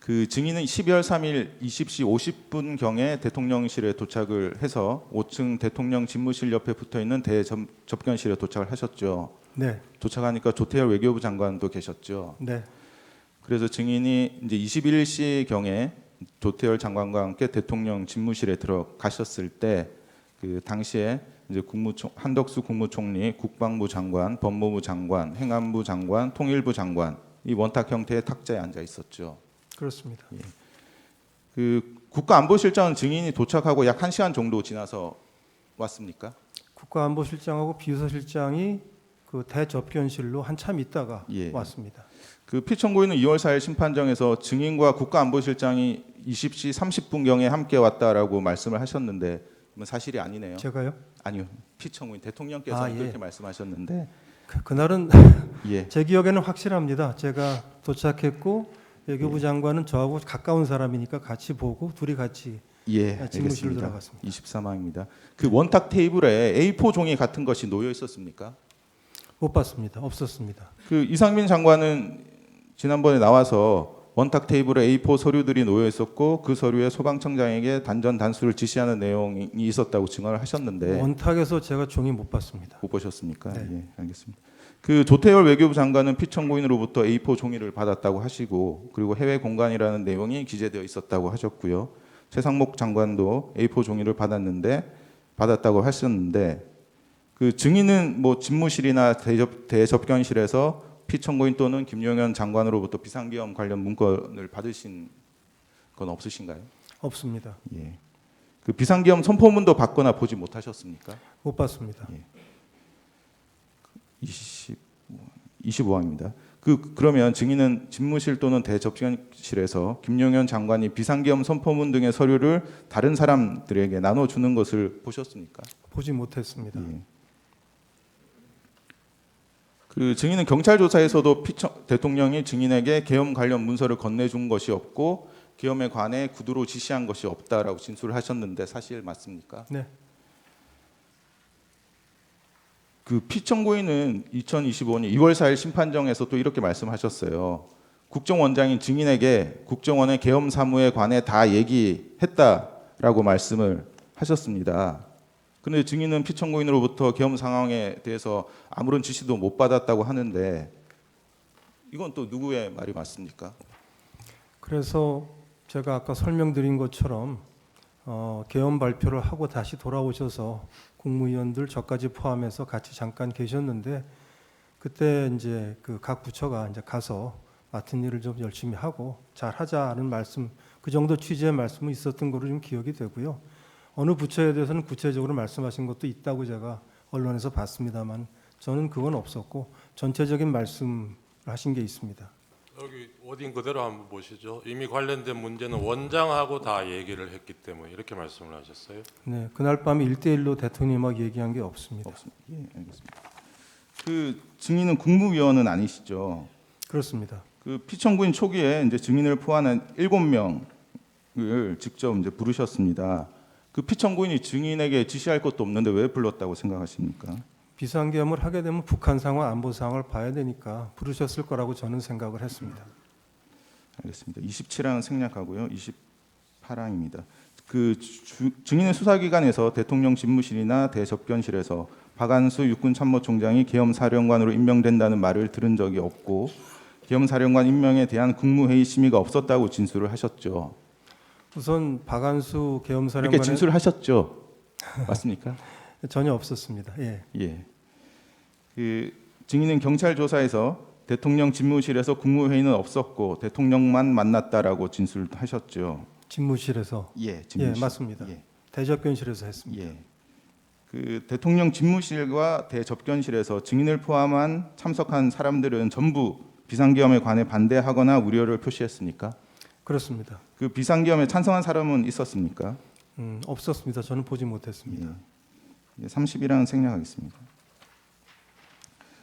그 증인은 12월 3일 20시 50분 경에 대통령실에 도착을 해서 5층 대통령 집무실 옆에 붙어 있는 대접견실에 도착을 하셨죠. 네, 도착하니까 조태열 외교부 장관도 계셨죠. 네, 그래서 증인이 이제 21시 경에 조태열 장관과 함께 대통령 집무실에 들어가셨을 때 그 당시에 이제 한덕수 국무총리, 국방부 장관, 법무부 장관, 행안부 장관, 통일부 장관 이 원탁 형태의 탁자에 앉아 있었죠. 그렇습니다. 그 국가안보실장은 증인이 도착하고 약 1시간 정도 지나서 왔습니까? 국가안보실장하고 비서실장이 그 대접견실로 한참 있다가 예. 왔습니다. 그 피청구인은 2월 4일 심판정에서 증인과 국가안보실장이 20시 30분경에 함께 왔다라고 말씀을 하셨는데 그건 사실이 아니네요. 제가요? 아니요. 피청구인 대통령께서 예. 그렇게 말씀하셨는데 그날은 예. 제 기억에는 확실합니다. 제가 도착했고 외교부 장관은 저하고 가까운 사람이니까 같이 보고 둘이 같이 예, 집무실로 알겠습니다. 들어갔습니다. 24망입니다. 그 원탁 테이블에 A4 종이 같은 것이 놓여 있었습니까? 못 봤습니다. 없었습니다. 그 이상민 장관은 지난번에 나와서 원탁 테이블에 A4 서류들이 놓여 있었고 그 서류에 소방청장에게 단전 단수를 지시하는 내용이 있었다고 증언을 하셨는데 원탁에서 제가 종이 못 봤습니다. 못 보셨습니까? 네. 예, 알겠습니다. 그 조태열 외교부 장관은 피청구인으로부터 A4 종이를 받았다고 하시고 그리고 해외 공간이라는 내용이 기재되어 있었다고 하셨고요. 최상목 장관도 A4 종이를 받았다고 하셨는데 그 증인은 뭐 집무실이나 대접견실에서 피청구인 또는 김용현 장관으로부터 비상계엄 관련 문건을 받으신 건 없으신가요? 없습니다. 예. 그 비상계엄 선포문도 받거나 보지 못하셨습니까? 못 봤습니다. 25항입니다. 그러면 증인은 집무실 또는 대접견실에서 김용현 장관이 비상계엄 선포문 등의 서류를 다른 사람들에게 나눠주는 것을 보셨습니까? 보지 못했습니다. 예. 그 증인은 경찰 조사에서도 대통령이 증인에게 계엄 관련 문서를 건네준 것이 없고 계엄에 관해 구두로 지시한 것이 없다라고 진술을 하셨는데 사실 맞습니까? 네, 그 피청구인은 2025년 2월 4일 심판정에서 또 이렇게 말씀하셨어요. 국정원장이 증인에게 국정원의 계엄 사무에 관해 다 얘기했다라고 말씀을 하셨습니다. 그런데 증인은 피청구인으로부터 계엄 상황에 대해서 아무런 지시도 못 받았다고 하는데 이건 또 누구의 말이 맞습니까? 그래서 제가 아까 설명드린 것처럼 계엄 발표를 하고 다시 돌아오셔서 국무위원들 저까지 포함해서 같이 잠깐 계셨는데 그때 이제 그 각 부처가 이제 가서 맡은 일을 좀 열심히 하고 잘 하자는 말씀, 그 정도 취지의 말씀은 있었던 거로 좀 기억이 되고요. 어느 부처에 대해서는 구체적으로 말씀하신 것도 있다고 제가 언론에서 봤습니다만 저는 그건 없었고 전체적인 말씀을 하신 게 있습니다. 여기 워딩 그대로 한번 보시죠. 이미 관련된 문제는 원장하고 다 얘기를 했기 때문에 이렇게 말씀을 하셨어요. 네, 그날 밤에 1대1로 대통령하고 얘기한 게 없습니다. 없습니다. 예, 알겠습니다. 그 증인은 국무위원은 아니시죠? 그렇습니다. 그 피청구인 초기에 이제 증인을 포함한 7명을 직접 이제 부르셨습니다. 그 피청구인이 증인에게 지시할 것도 없는데 왜 불렀다고 생각하십니까? 비상계엄을 하게 되면 북한 상황, 안보 상황을 봐야 되니까 부르셨을 거라고 저는 생각을 했습니다. 알겠습니다. 27항은 생략하고요. 28항입니다. 그 증인의 수사기관에서 대통령 집무실이나 대접견실에서 박안수 육군참모총장이 계엄사령관으로 임명된다는 말을 들은 적이 없고 계엄사령관 임명에 대한 국무회의 심의가 없었다고 진술을 하셨죠. 우선 박안수 이렇게 계엄사령관은 진술을 하셨죠. 맞습니까? 전혀 없었습니다. 예. 예. 그 증인은 경찰 조사에서 대통령 집무실에서 국무회의는 없었고 대통령만 만났다라고 진술하셨죠. 집무실에서 예, 집무실. 예, 맞습니다. 예. 대접견실에서 했습니다. 예. 그 대통령 집무실과 대접견실에서 증인을 포함한 참석한 사람들은 전부 비상계엄에 관해 반대하거나 우려를 표시했습니까? 그렇습니다. 그 비상계엄에 찬성한 사람은 있었습니까? 없었습니다. 저는 보지 못했습니다. 예. 31항은 생략하겠습니다.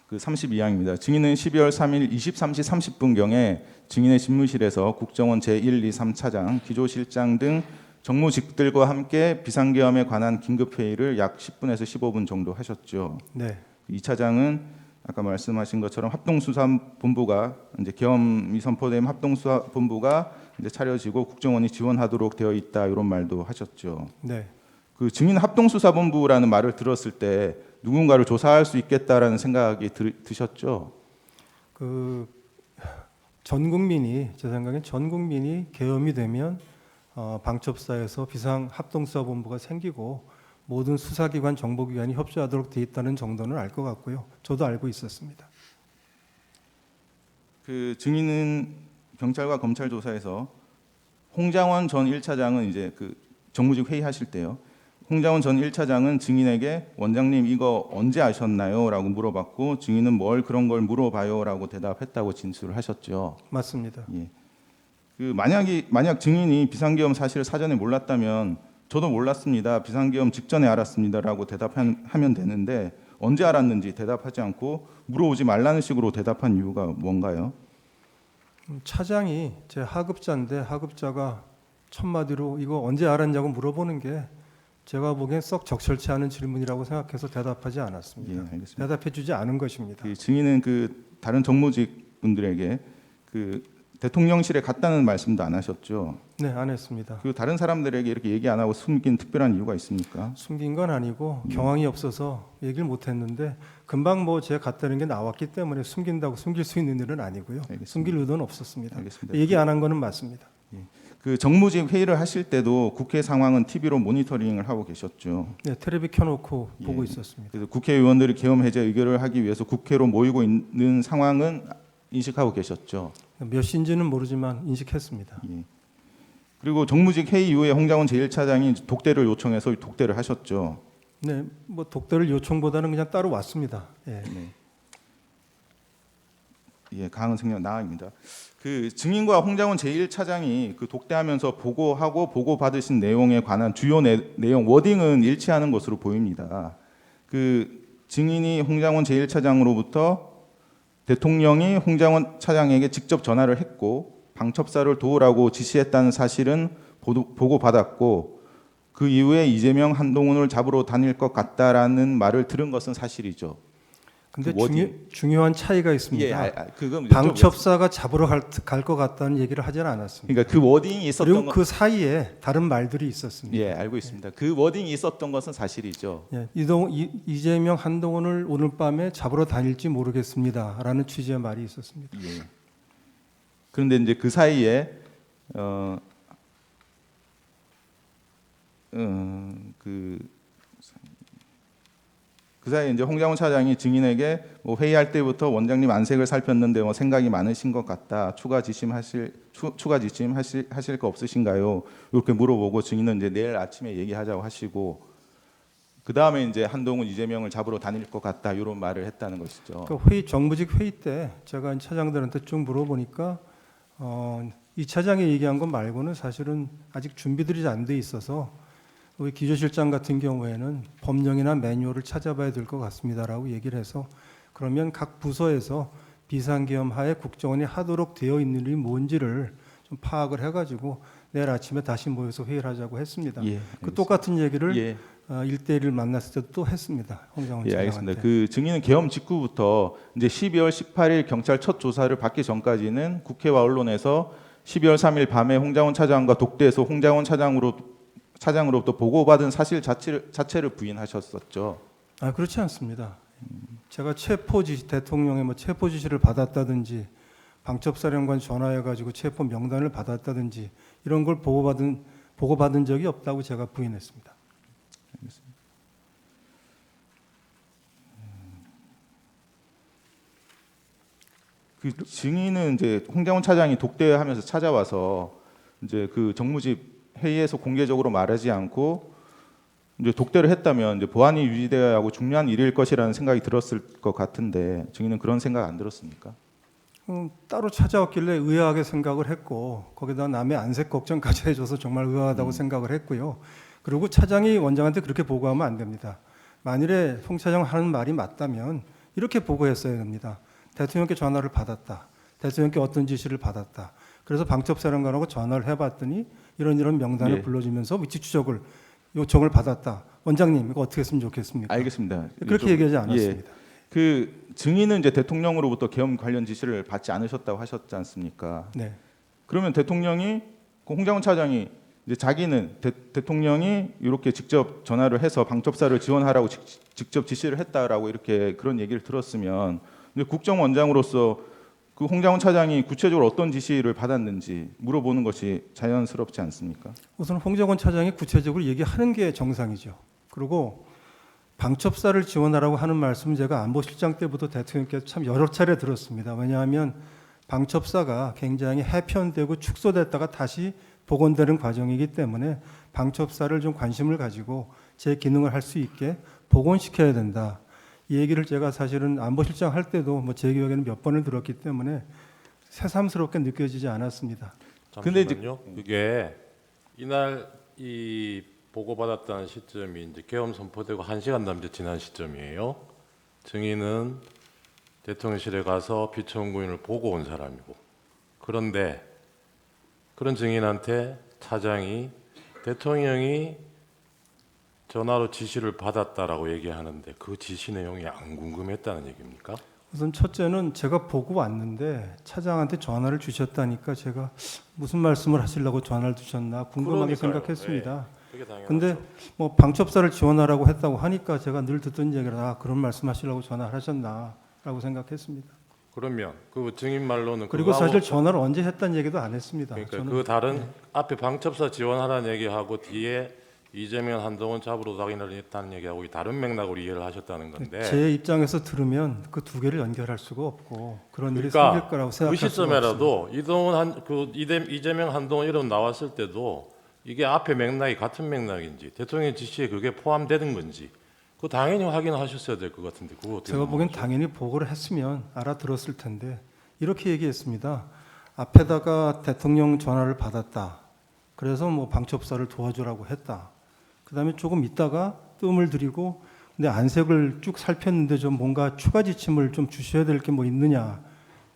그 32항입니다. 증인은 12월 3일 23시 30분경에 증인의 집무실에서 국정원 제1, 2, 3차장, 기조실장 등 정무직들과 함께 비상계엄에 관한 긴급회의를 약 10분에서 15분 정도 하셨죠. 네. 2차장은 아까 말씀하신 것처럼 합동수사본부가 이제 계엄이 선포되면 합동수사본부가 이제 차려지고 국정원이 지원하도록 되어 있다 이런 말도 하셨죠. 네. 그 증인 합동수사본부라는 말을 들었을 때 누군가를 조사할 수 있겠다라는 생각이 드셨죠? 그 전 국민이 제 생각엔 전 국민이 계엄이 되면 방첩사에서 비상합동수사본부가 생기고 모든 수사기관, 정보기관이 협조하도록 돼 있다는 정도는 알 것 같고요. 저도 알고 있었습니다. 그 증인은 경찰과 검찰 조사에서 홍장원 전 1차장은 이제 그 정무직 회의하실 때요. 홍장원 전 1차장은 증인에게 원장님 이거 언제 아셨나요? 라고 물어봤고 증인은 뭘 그런 걸 물어봐요? 라고 대답했다고 진술을 하셨죠. 맞습니다. 예. 그 만약 증인이 비상계엄 사실을 사전에 몰랐다면 저도 몰랐습니다. 비상계엄 직전에 알았습니다라고 대답하면 되는데 언제 알았는지 대답하지 않고 물어오지 말라는 식으로 대답한 이유가 뭔가요? 차장이 제 하급자인데 하급자가 첫마디로 이거 언제 알았냐고 물어보는 게 제가 보기엔 썩 적절치 않은 질문이라고 생각해서 대답하지 않았습니다. 예, 알겠습니다. 대답해주지 않은 것입니다. 그 증인은 그 다른 정무직 분들에게 그 대통령실에 갔다는 말씀도 안 하셨죠. 네, 안 했습니다. 그 다른 사람들에게 이렇게 얘기 안 하고 숨긴 특별한 이유가 있습니까? 숨긴 건 아니고 경황이 없어서 얘기를 못 했는데 금방 뭐 제가 갔다는 게 나왔기 때문에 숨긴다고 숨길 수 있는 일은 아니고요. 알겠습니다. 숨길 의도는 없었습니다. 알겠습니다. 얘기 안 한 거는 맞습니다. 그 정무직 회의를 하실 때도 국회 상황은 TV로 모니터링을 하고 계셨죠. 네, 텔레비 켜놓고 예. 보고 있었습니다. 그래서 국회의원들이 계엄 해제 의결을 하기 위해서 국회로 모이고 있는 상황은 인식하고 계셨죠. 몇 시인지는 모르지만 인식했습니다. 예. 그리고 정무직 회의 이후에 홍장원 제1차장이 독대를 요청해서 독대를 하셨죠. 네, 뭐 독대를 요청보다는 그냥 따로 왔습니다. 예. 네. 예, 강은 생략 나입니다. 그 증인과 홍장원 제1차장이 그 독대하면서 보고하고 보고받으신 내용에 관한 주요 내용 워딩은 일치하는 것으로 보입니다. 그 증인이 홍장원 제1차장으로부터 대통령이 홍장원 차장에게 직접 전화를 했고 방첩사를 도우라고 지시했다는 사실은 보고받았고 그 이후에 이재명 한동훈을 잡으러 다닐 것 같다라는 말을 들은 것은 사실이죠. 근데 그 워딩. 중요한 차이가 있습니다. 예, 그건 방첩사가 잡으러 갈 것 같다는 얘기를 하지는 않았습니다. 그러니까 그 워딩이 있었던 그리고 건 그 사이에 다른 말들이 있었습니다. 예, 알고 있습니다. 그 워딩이 있었던 것은 사실이죠. 예, 이재명 한동훈을 오늘 밤에 잡으러 다닐지 모르겠습니다라는 취지의 말이 있었습니다. 예. 그런데 이제 그 사이에 그 사이에 이제 홍장훈 차장이 증인에게 뭐 회의할 때부터 원장님 안색을 살폈는데 뭐 생각이 많으신 것 같다. 추가 지침 하실 거 없으신가요? 이렇게 물어보고 증인은 이제 내일 아침에 얘기하자고 하시고 그 다음에 이제 한동훈 이재명을 잡으러 다닐 것 같다 이런 말을 했다는 것이죠. 그 정무직 회의 때 제가 차장들한테 쭉 물어보니까 이 차장이 얘기한 것 말고는 사실은 아직 준비들이 안 돼 있어서 우리 기조실장 같은 경우에는 법령이나 매뉴얼을 찾아봐야 될 것 같습니다라고 얘기를 해서 그러면 각 부서에서 비상계엄 하에 국정원이 하도록 되어 있는 일이 뭔지를 좀 파악을 해가지고 내일 아침에 다시 모여서 회의를 하자고 했습니다. 예, 그 똑같은 얘기를 예. 1대1을 만났을 때도 또 했습니다. 홍장훈 예, 차장한테. 알겠습니다. 그 증인은 계엄 직후부터 이제 12월 18일 경찰 첫 조사를 받기 전까지는 국회와 언론에서 12월 3일 밤에 홍장훈 차장과 독대해서 홍장훈 차장으로부터 보고받은 사실 자체를 부인하셨었죠. 그렇지 않습니다. 제가 대통령의 체포 지시를 받았다든지 방첩사령관 전화해가지고 체포 명단을 받았다든지 이런 걸 보고받은 적이 없다고 제가 부인했습니다. 알겠습니다. 그 증인은 이제 홍장훈 차장이 독대하면서 찾아와서 이제 그 정무집 회의에서 공개적으로 말하지 않고 이제 독대를 했다면 이제 보안이 유지되어야 하고 중요한 일일 것이라는 생각이 들었을 것 같은데 증인은 그런 생각 안 들었습니까? 따로 찾아왔길래 의아하게 생각을 했고 거기다 남의 안색 걱정까지 해줘서 정말 의아하다고 생각을 했고요. 그리고 차장이 원장한테 그렇게 보고하면 안 됩니다. 만일에 홍 차장 하는 말이 맞다면 이렇게 보고했어야 됩니다. 대통령께 전화를 받았다. 대통령께 어떤 지시를 받았다. 그래서 방첩사령관하고 전화를 해봤더니 이런 명단을 예. 불러주면서 위치 추적을 요청을 받았다. 원장님 이거 어떻게 했으면 좋겠습니까? 알겠습니다. 그렇게 얘기하지 않았습니다. 그 증인은 이제 대통령으로부터 계엄 관련 지시를 받지 않으셨다고 하셨지 않습니까? 네. 그러면 대통령이 그 홍장훈 차장이 이제 자기는 대통령이 이렇게 직접 전화를 해서 방첩사를 지원하라고 직접 지시를 했다라고 이렇게 그런 얘기를 들었으면 이제 국정원장으로서 그 홍장훈 차장이 구체적으로 어떤 지시를 받았는지 물어보는 것이 자연스럽지 않습니까? 우선 홍정원 차장이 구체적으로 얘기하는 게 정상이죠. 그리고 방첩사를 지원하라고 하는 말씀은 제가 안보실장 때부터 대통령께서 참 여러 차례 들었습니다. 왜냐하면 방첩사가 굉장히 해편되고 축소됐다가 다시 복원되는 과정이기 때문에 방첩사를 좀 관심을 가지고 제 기능을 할 수 있게 복원시켜야 된다. 이 얘기를 제가 사실은 안보실장 할 때도 뭐 제 기억에는 몇 번을 들었기 때문에 새삼스럽게 느껴지지 않았습니다. 근데 잠시만요. 이게 이날 이 보고받았다는 시점이 이제 계엄 선포되고 1시간 남짓 지난 시점이에요. 증인은 대통령실에 가서 비천구인을 보고 온 사람이고, 그런데 그런 증인한테 차장이 대통령이 전화로 지시를 받았다라고 얘기하는데 그 지시 내용이 안 궁금했다는 얘기입니까? 우선 첫째는 제가 보고 왔는데 차장한테 전화를 주셨다니까 제가 무슨 말씀을 하시려고 전화를 주셨나 궁금하게 그러니까요. 생각했습니다. 그게 당연하죠. 근데 뭐 방첩사를 지원하라고 했다고 하니까 제가 늘 듣던 얘기라 그런 말씀하시려고 전화를 하셨나라고 생각했습니다. 그러면 그 증인 말로는 그리고 그거하고- 사실 전화를 언제 했다는 얘기도 안 했습니다. 그러니까 저는 그 다른 앞에 방첩사 지원하라는 얘기하고 뒤에 이재명 한동훈 잡으러 가기를 했다는 얘기하고 이 다른 맥락으로 이해를 하셨다는 건데, 제 입장에서 들으면 그 두 개를 연결할 수가 없고 그런 일이 그러니까 생길 거라고 그 생각할 수가 없습니다. 시점에라도 이재명 한동훈 이름 나왔을 때도 이게 앞에 맥락이 같은 맥락인지 대통령 지시에 그게 포함되는 건지 그 당연히 확인하셨어야 될 것 같은데 그거 어떻게 제가 보기엔 넘어가죠? 당연히 보고를 했으면 알아들었을 텐데 이렇게 얘기했습니다. 앞에다가 대통령 전화를 받았다. 그래서 뭐 방첩사를 도와주라고 했다. 그다음에 조금 있다가 뜸을 들이고 근데 안색을 쭉 살폈는데 좀 뭔가 추가 지침을 좀 주셔야 될 게 뭐 있느냐.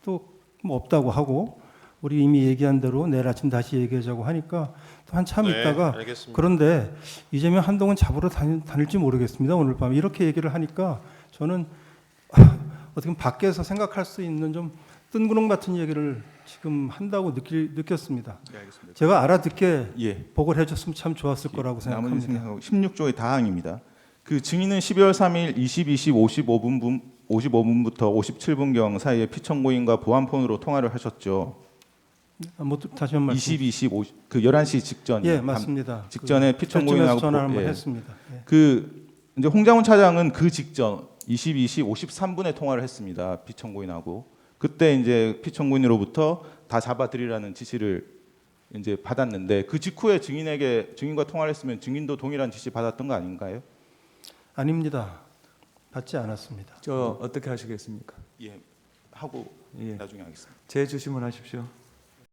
또 뭐 없다고 하고 우리 이미 얘기한 대로 내일 아침 다시 얘기하자고 하니까 또 한참 있다가 알겠습니다. 그런데 이재명 한동훈 잡으러 다닐지 모르겠습니다. 오늘 밤 이렇게 얘기를 하니까 저는 어떻게 보면 밖에서 생각할 수 있는 좀 뜬구름 같은 얘기를 지금 한다고 느꼈습니다. 네, 알겠습니다. 제가 알아듣게 예. 보고를 해줬으면 참 좋았을 거라고 나머지 생각합니다. 생각하고 16조의 다항입니다. 그 증인은 12월 3일 22시 55분부터 57분경 사이에 피청구인과 보안폰으로 통화를 하셨죠. 뭐 다시 한 말씀. 22시 50, 그 11시 직전. 예, 맞습니다. 직전에 그 피청구인하고 전화를 한번 예. 했습니다. 예. 그 이제 홍장훈 차장은 그 직전 22시 53분에 통화를 했습니다. 피청구인하고 그때 이제 피청구인으로부터 다 잡아들이라는 지시를 이제 받았는데 그 직후에 증인과 통화를 했으면 증인도 동일한 지시 받았던 거 아닌가요? 아닙니다. 받지 않았습니다. 저 어떻게 하시겠습니까? 예, 하고 예. 나중에 하겠습니다. 재주시문 하십시오.